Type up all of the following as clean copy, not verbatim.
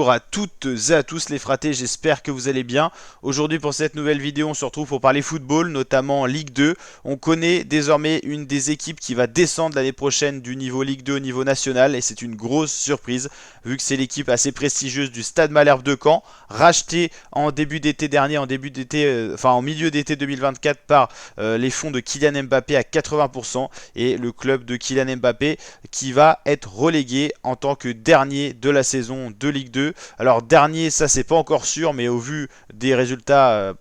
Bonjour à toutes et à tous les fratés, j'espère que vous allez bien. Aujourd'hui pour cette nouvelle vidéo on se retrouve pour parler football, notamment Ligue 2. On connaît désormais une des équipes qui va descendre l'année prochaine du niveau Ligue 2 au niveau national et c'est une grosse surprise vu que c'est l'équipe assez prestigieuse du Stade Malherbe de Caen, rachetée en début d'été dernier, en milieu d'été 2024 par les fonds de Kylian Mbappé à 80% et le club de Kylian Mbappé qui va être relégué en tant que dernier de la saison de Ligue 2. Alors dernier, ça c'est pas encore sûr, mais au vu des résultats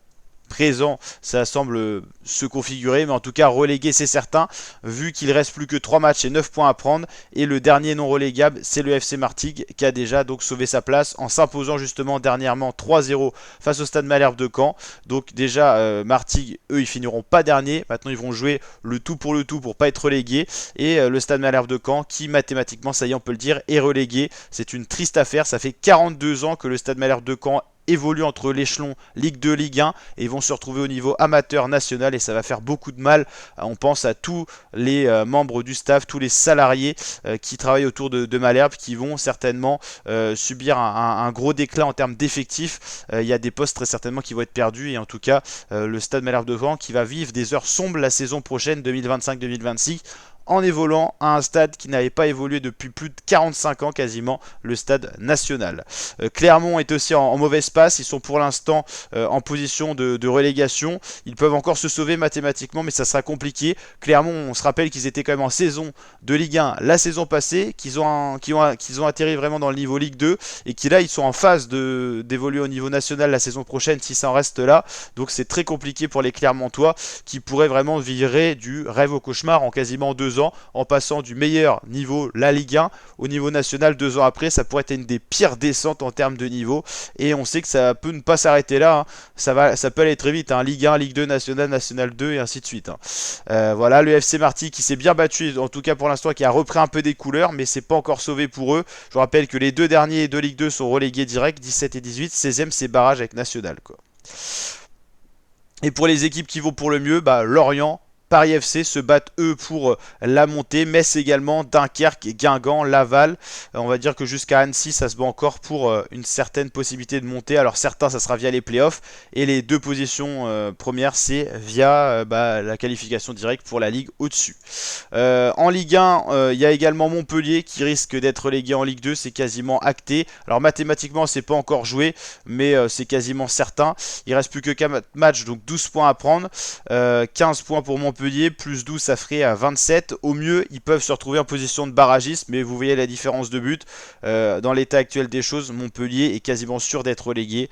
présents, ça semble se configurer, mais en tout cas relégué c'est certain, vu qu'il reste plus que 3 matchs et 9 points à prendre, et le dernier non relégable c'est le FC Martigues qui a déjà donc sauvé sa place en s'imposant justement dernièrement 3-0 face au Stade Malherbe de Caen. Donc déjà Martigues, eux ils finiront pas dernier, maintenant ils vont jouer le tout pour pas être relégués, et le Stade Malherbe de Caen qui mathématiquement, ça y est on peut le dire, est relégué. C'est une triste affaire, ça fait 42 ans que le Stade Malherbe de Caen évoluent entre l'échelon Ligue 2, Ligue 1 et vont se retrouver au niveau amateur national et ça va faire beaucoup de mal. On pense à tous les membres du staff, tous les salariés qui travaillent autour de Malherbe qui vont certainement subir un gros déclin en termes d'effectifs. Il y a des postes très certainement qui vont être perdus et en tout cas le Stade Malherbe de Caen qui va vivre des heures sombres la saison prochaine 2025-2026 en évoluant à un stade qui n'avait pas évolué depuis plus de 45 ans quasiment, le stade national. Clermont est aussi en mauvaise passe, ils sont pour l'instant en position de relégation, ils peuvent encore se sauver mathématiquement mais ça sera compliqué. Clermont, on se rappelle qu'ils étaient quand même en saison de Ligue 1 la saison passée, qu'ils ont atterri vraiment dans le niveau Ligue 2 et qui là ils sont en phase d'évoluer au niveau national la saison prochaine si ça en reste là, donc c'est très compliqué pour les Clermontois qui pourraient vraiment virer du rêve au cauchemar en quasiment 2 ans, en passant du meilleur niveau, la Ligue 1, au niveau national 2 ans après. Ça pourrait être une des pires descentes en termes de niveau et on sait que ça peut ne pas s'arrêter là, hein. Ça peut aller très vite, hein. Ligue 1, Ligue 2, National, National 2 et ainsi de suite, hein. Voilà, le FC Martigues qui s'est bien battu, en tout cas pour l'instant, qui a repris un peu des couleurs, mais c'est pas encore sauvé pour eux. Je vous rappelle que les deux derniers de Ligue 2 sont relégués direct, 17 et 18, 16e c'est barrage avec National, quoi. Et pour les équipes qui vont pour le mieux, Lorient, Paris FC se battent eux pour la montée, Metz également, Dunkerque, Guingamp, Laval. On va dire que jusqu'à Annecy ça se bat encore pour une certaine possibilité de monter. Alors certains ça sera via les playoffs et les deux positions premières c'est via la qualification directe pour la Ligue au-dessus. En Ligue 1 il y a également Montpellier qui risque d'être relégué en Ligue 2, c'est quasiment acté. Alors mathématiquement c'est pas encore joué mais c'est quasiment certain. Il reste plus que 4 matchs donc 12 points à prendre, 15 points pour Montpellier. Plus 12 ça ferait à 27. Au mieux ils peuvent se retrouver en position de barragiste, mais vous voyez la différence de but. Dans l'état actuel des choses, Montpellier est quasiment sûr d'être relégué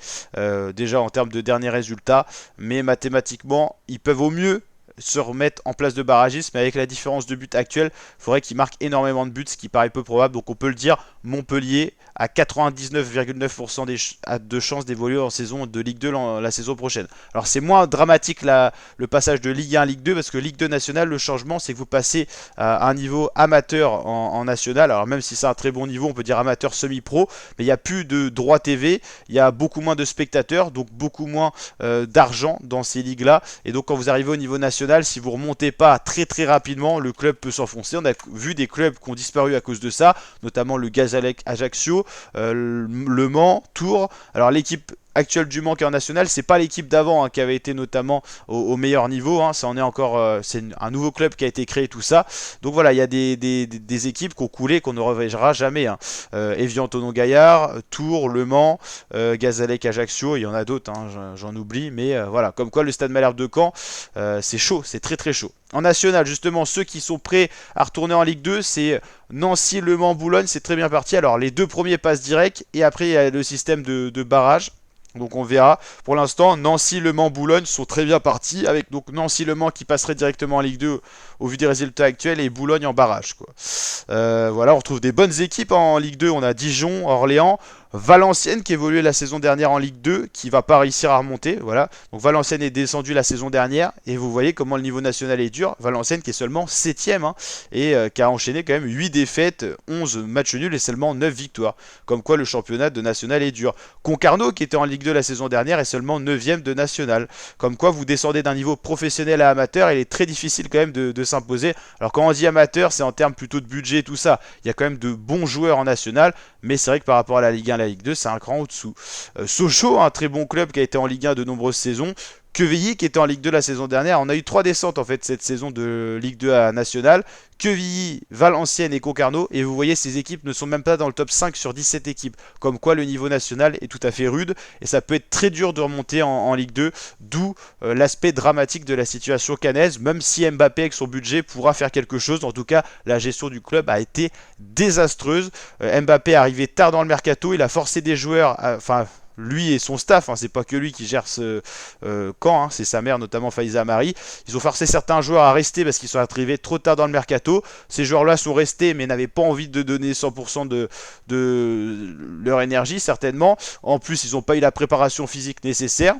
déjà en termes de derniers résultats, mais mathématiquement ils peuvent au mieux se remettre en place de barragiste, mais avec la différence de but actuelle, il faudrait qu'il marque énormément de buts, ce qui paraît peu probable. Donc on peut le dire, Montpellier a 99,9% de chances d'évoluer en saison de Ligue 2 la saison prochaine. Alors c'est moins dramatique le passage de Ligue 1 à Ligue 2, parce que Ligue 2 nationale, le changement c'est que vous passez à un niveau amateur en national. Alors même si c'est un très bon niveau, on peut dire amateur semi-pro, mais il n'y a plus de droits TV, il y a beaucoup moins de spectateurs, donc beaucoup moins d'argent dans ces ligues-là. Et donc quand vous arrivez au niveau national, si vous remontez pas très très rapidement, le club peut s'enfoncer. On a vu des clubs qui ont disparu à cause de ça, notamment le Gazalec Ajaccio, Le Mans, Tours. Alors l'équipe actuelle du Mans qui est en national, c'est pas l'équipe d'avant qui avait été notamment au meilleur niveau, ça en est encore, c'est un nouveau club qui a été créé, tout ça. Donc voilà, il y a des équipes qui ont coulé, qu'on ne reverra jamais, Evian Tonon Gaillard, Tours, Le Mans, Gazalec Ajaccio, il y en a d'autres, j'en oublie, mais voilà, comme quoi le Stade Malherbe de Caen, c'est chaud, c'est très très chaud. En national, justement, ceux qui sont prêts à retourner en Ligue 2, c'est Nancy, Le Mans, Boulogne, c'est très bien parti. Alors les deux premiers passent direct et après il y a le système de barrage. Donc on verra. Pour l'instant, Nancy, Le Mans, Boulogne sont très bien partis, avec donc Nancy, Le Mans qui passerait directement en Ligue 2 au vu des résultats actuels et Boulogne en barrage, quoi. Voilà, on retrouve des bonnes équipes en Ligue 2. On a Dijon, Orléans, Valenciennes qui évoluait la saison dernière en Ligue 2, qui va pas réussir à remonter. Voilà. Donc Valenciennes est descendu la saison dernière et vous voyez comment le niveau national est dur. Valenciennes qui est seulement 7ème et qui a enchaîné quand même 8 défaites, 11 matchs nuls et seulement 9 victoires. Comme quoi le championnat de national est dur. Concarneau qui était en Ligue 2 la saison dernière est seulement 9ème de national. Comme quoi vous descendez d'un niveau professionnel à amateur, il est très difficile quand même de s'imposer. Alors quand on dit amateur, c'est en termes plutôt de budget et tout ça. Il y a quand même de bons joueurs en national, mais c'est vrai que par rapport à la Ligue 1 1, la Ligue 2, c'est un cran au-dessous. Sochaux, un très bon club qui a été en Ligue 1 de nombreuses saisons. Quevilly qui était en Ligue 2 la saison dernière. On a eu 3 descentes en fait cette saison de Ligue 2 à National. Quevilly, Valenciennes et Concarneau. Et vous voyez, ces équipes ne sont même pas dans le top 5 sur 17 équipes. Comme quoi le niveau national est tout à fait rude. Et ça peut être très dur de remonter en Ligue 2. D'où l'aspect dramatique de la situation cannaise. Même si Mbappé avec son budget pourra faire quelque chose. En tout cas, la gestion du club a été désastreuse. Mbappé est arrivé tard dans le mercato. Il a forcé des joueurs... lui et son staff, hein, c'est pas que lui qui gère ce camp, hein, c'est sa mère notamment Faiza Amari. Ils ont forcé certains joueurs à rester parce qu'ils sont arrivés trop tard dans le mercato. Ces joueurs-là sont restés mais n'avaient pas envie de donner 100% de leur énergie certainement. En plus, ils n'ont pas eu la préparation physique nécessaire.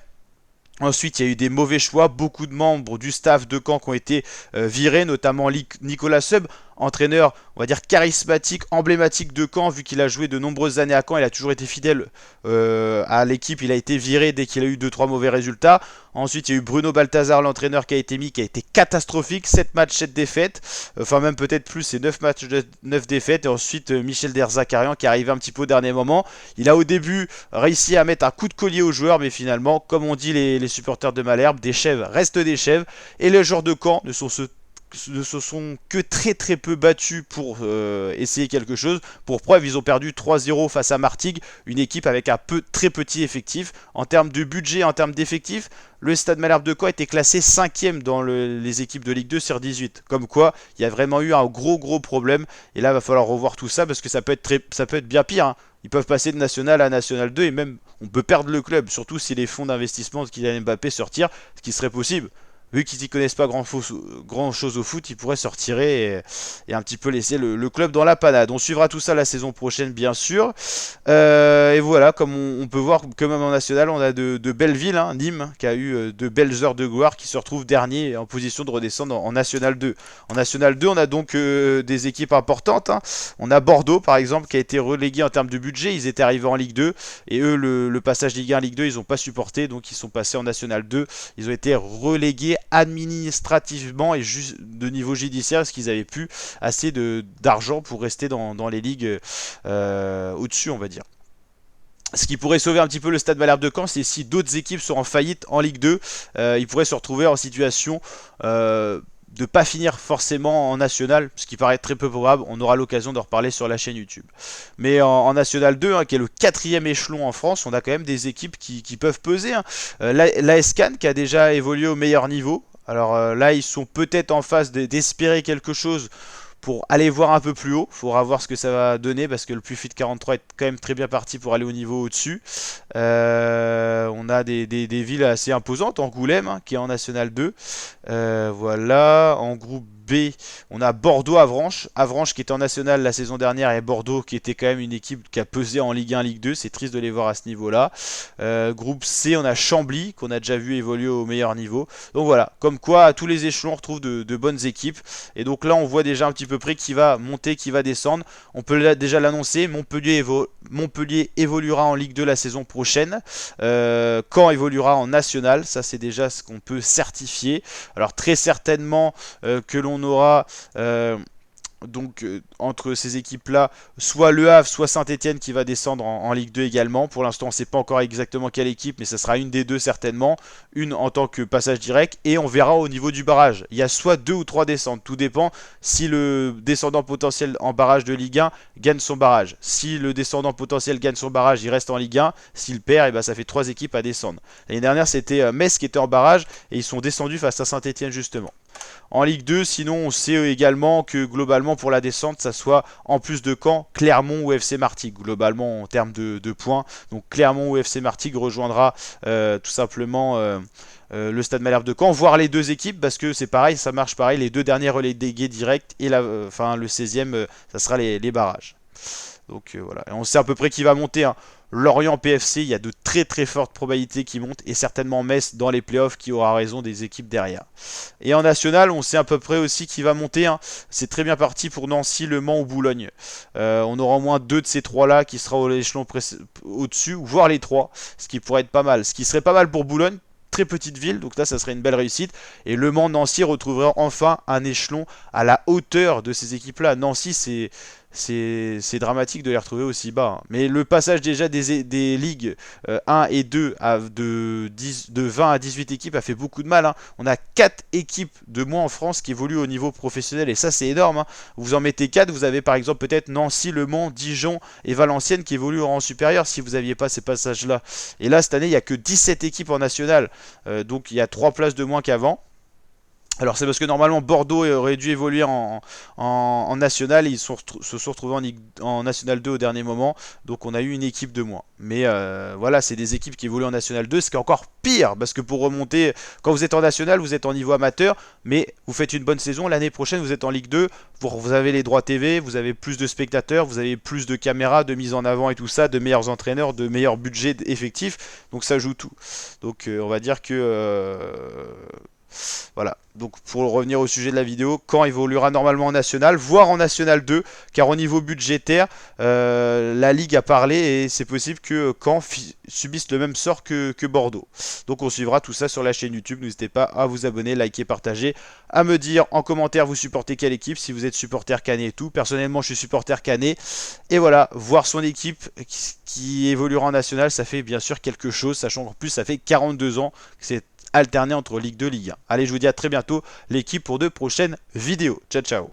Ensuite, il y a eu des mauvais choix, beaucoup de membres du staff de Caen qui ont été virés, notamment Nicolas Seub, entraîneur, on va dire charismatique, emblématique de Caen, vu qu'il a joué de nombreuses années à Caen, il a toujours été fidèle à l'équipe, il a été viré dès qu'il a eu 2-3 mauvais résultats. Ensuite, il y a eu Bruno Balthazar, l'entraîneur qui a été mis, qui a été catastrophique, 7 matchs, 7 défaites, enfin même peut-être plus, c'est 9 matchs, 9 défaites. Et ensuite, Michel Derzakarian qui est arrivé un petit peu au dernier moment. Il a au début réussi à mettre un coup de collier aux joueurs, mais finalement, comme on dit les supporters de Malherbe, des chèvres restent des chèvres. Et les joueurs de Caen ne se sont que très peu battus pour essayer quelque chose. Pour preuve, ils ont perdu 3-0 face à Martigues, une équipe avec un très petit effectif. En termes de budget, en termes d'effectifs, le Stade Malherbe de Caen était classé 5e dans les équipes de Ligue 2 sur 18. Comme quoi, il y a vraiment eu un gros problème. Et là, il va falloir revoir tout ça parce que ça peut être bien pire, hein. Ils peuvent passer de National à National 2 et même on peut perdre le club, surtout si les fonds d'investissement de Kylian Mbappé se retirent, ce qui serait possible. Vu qu'ils n'y connaissent pas grand chose au foot, ils pourraient se retirer et un petit peu laisser le club dans la panade. On suivra tout ça la saison prochaine, bien sûr. Et voilà, comme on peut voir que même en national, on a de belles villes. Hein. Nîmes, qui a eu de belles heures de gloire, qui se retrouve dernier en position de redescendre en National 2. En National 2, on a donc des équipes importantes. Hein. On a Bordeaux, par exemple, qui a été relégué en termes de budget. Ils étaient arrivés en Ligue 2. Et eux, le passage Ligue 1 Ligue 2, ils n'ont pas supporté. Donc, ils sont passés en National 2. Ils ont été relégués administrativement et juste de niveau judiciaire parce qu'ils avaient plus assez d'argent pour rester dans les ligues au-dessus, on va dire. Ce qui pourrait sauver un petit peu le Stade Malherbe de Caen, c'est si d'autres équipes sont en faillite en Ligue 2, ils pourraient se retrouver en situation de pas finir forcément en national, ce qui paraît très peu probable. On aura l'occasion d'en reparler sur la chaîne YouTube. Mais en national 2, hein, qui est le 4e échelon en France, on a quand même des équipes qui peuvent peser. Hein. L'AS Cannes qui a déjà évolué au meilleur niveau. Alors là, ils sont peut-être en phase d'espérer quelque chose pour aller voir un peu plus haut. Il faudra voir ce que ça va donner parce que le Plusfit 43 est quand même très bien parti pour aller au niveau au-dessus. On a des villes assez imposantes. Angoulême, hein, qui est en National 2. Voilà, en groupe B, on a Bordeaux-Avranches. Avranches qui était en National la saison dernière et Bordeaux qui était quand même une équipe qui a pesé en Ligue 1, Ligue 2. C'est triste de les voir à ce niveau-là. Groupe C, on a Chambly qu'on a déjà vu évoluer au meilleur niveau. Donc voilà, comme quoi à tous les échelons on retrouve de bonnes équipes. Et donc là on voit déjà un petit peu près qui va monter, qui va descendre. On peut déjà l'annoncer, Montpellier évoluera en Ligue 2 la saison prochaine. Caen évoluera en National, ça c'est déjà ce qu'on peut certifier. Alors très certainement que l'on aura donc entre ces équipes-là, soit Le Havre, soit Saint-Etienne qui va descendre en Ligue 2 également. Pour l'instant, on ne sait pas encore exactement quelle équipe, mais ça sera une des deux certainement. Une en tant que passage direct, et on verra au niveau du barrage. Il y a soit 2 ou 3 descentes, tout dépend si le descendant potentiel en barrage de Ligue 1 gagne son barrage. Si le descendant potentiel gagne son barrage, il reste en Ligue 1. S'il perd, et ben ça fait 3 équipes à descendre. L'année dernière, c'était Metz qui était en barrage, et ils sont descendus face à Saint-Etienne justement. En Ligue 2, sinon on sait également que globalement pour la descente, ça soit en plus de Caen, Clermont ou FC Martigues, globalement en termes de points. Donc Clermont ou FC Martigues rejoindra tout simplement le Stade Malherbe de Caen, voire les deux équipes, parce que c'est pareil, ça marche pareil, les deux derniers relégués directs et le 16e, ça sera les barrages. Donc voilà, et on sait à peu près qui va monter, hein. Lorient PFC, il y a de très fortes probabilités qui montent, et certainement Metz dans les playoffs qui aura raison des équipes derrière. Et en national, on sait à peu près aussi qui va monter, hein. C'est très bien parti pour Nancy, Le Mans ou Boulogne. On aura au moins 2 de ces 3-là qui sera au l'échelon au-dessus, voire les 3, ce qui pourrait être pas mal. Ce qui serait pas mal pour Boulogne, très petite ville, donc là ça serait une belle réussite. Et Le Mans, Nancy retrouverait enfin un échelon à la hauteur de ces équipes-là. Nancy, c'est dramatique de les retrouver aussi bas, hein. Mais le passage déjà des ligues 1 et 2 de 20 à 18 équipes a fait beaucoup de mal, hein. On a 4 équipes de moins en France qui évoluent au niveau professionnel et ça c'est énorme, hein. Vous en mettez 4, vous avez par exemple peut-être Nancy, Le Mans, Dijon et Valenciennes qui évoluent au rang supérieur si vous n'aviez pas ces passages-là. Et là cette année il n'y a que 17 équipes en national, donc il y a 3 places de moins qu'avant. Alors c'est parce que normalement Bordeaux aurait dû évoluer en national et ils se sont retrouvés en national 2 au dernier moment. Donc on a eu une équipe de moins. Mais voilà, c'est des équipes qui évoluent en national 2, ce qui est encore pire. Parce que pour remonter, quand vous êtes en national, vous êtes en niveau amateur. Mais vous faites une bonne saison, l'année prochaine vous êtes en Ligue 2. Vous avez les droits TV, vous avez plus de spectateurs, vous avez plus de caméras, de mise en avant et tout ça, de meilleurs entraîneurs, de meilleurs budgets effectifs. Donc ça joue tout. Donc on va dire que... voilà, donc pour revenir au sujet de la vidéo, Caen évoluera normalement en national, voire en national 2, car au niveau budgétaire, la Ligue a parlé et c'est possible que Caen subisse le même sort que Bordeaux. Donc on suivra tout ça sur la chaîne YouTube, n'hésitez pas à vous abonner, liker, partager, à me dire en commentaire vous supportez quelle équipe, si vous êtes supporter canet et tout. Personnellement je suis supporter canet, et voilà, voir son équipe qui évoluera en national, ça fait bien sûr quelque chose, sachant qu'en plus ça fait 42 ans que c'est alterner entre Ligue 2 et Ligue 1. Allez, je vous dis à très bientôt l'équipe pour de prochaines vidéos. Ciao, ciao.